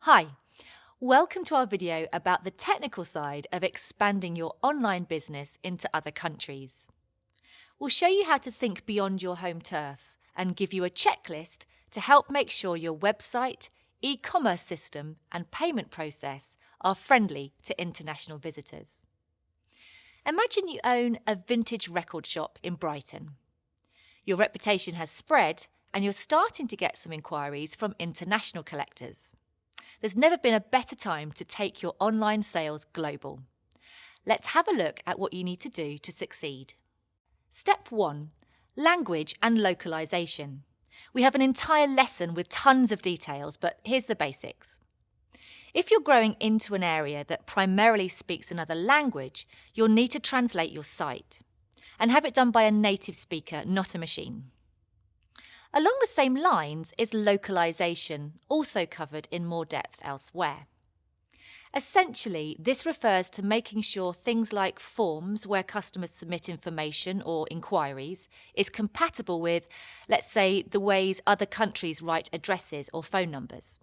Hi, welcome to our video about the technical side of expanding your online business into other countries. We'll show you how to think beyond your home turf and give you a checklist to help make sure your website, e-commerce system and payment process are friendly to international visitors. Imagine you own a vintage record shop in Brighton. Your reputation has spread and you're starting to get some inquiries from international collectors. There's never been a better time to take your online sales global. Let's have a look at what you need to do to succeed. Step 1. Language and localization. We have an entire lesson with tons of details, but here's the basics. If you're growing into an area that primarily speaks another language, you'll need to translate your site and have it done by a native speaker, not a machine. Along the same lines is localization, also covered in more depth elsewhere. Essentially, this refers to making sure things like forms where customers submit information or inquiries is compatible with, let's say, the ways other countries write addresses or phone numbers.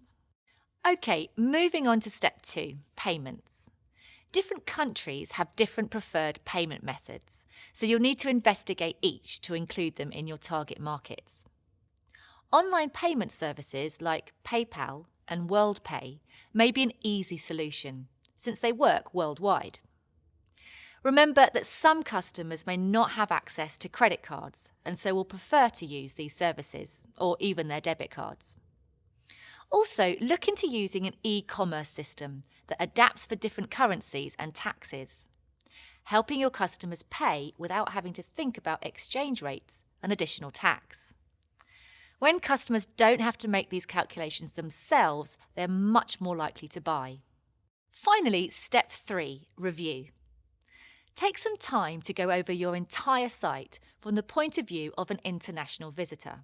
Okay, moving on to step 2, payments. Different countries have different preferred payment methods, so you'll need to investigate each to include them in your target markets. Online payment services like PayPal and WorldPay may be an easy solution, since they work worldwide. Remember that some customers may not have access to credit cards and so will prefer to use these services, or even their debit cards. Also, look into using an e-commerce system that adapts for different currencies and taxes, helping your customers pay without having to think about exchange rates and additional tax. When customers don't have to make these calculations themselves, they're much more likely to buy. Finally, step 3, review. Take some time to go over your entire site from the point of view of an international visitor.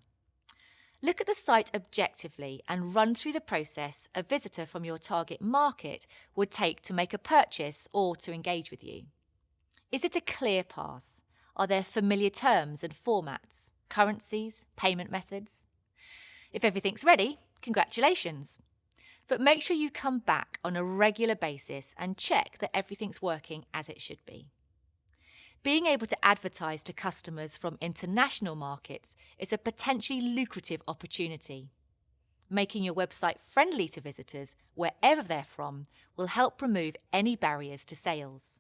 Look at the site objectively and run through the process a visitor from your target market would take to make a purchase or to engage with you. Is it a clear path? Are there familiar terms and formats, currencies, payment methods? If everything's ready, congratulations. But make sure you come back on a regular basis and check that everything's working as it should be. Being able to advertise to customers from international markets is a potentially lucrative opportunity. Making your website friendly to visitors, wherever they're from, will help remove any barriers to sales.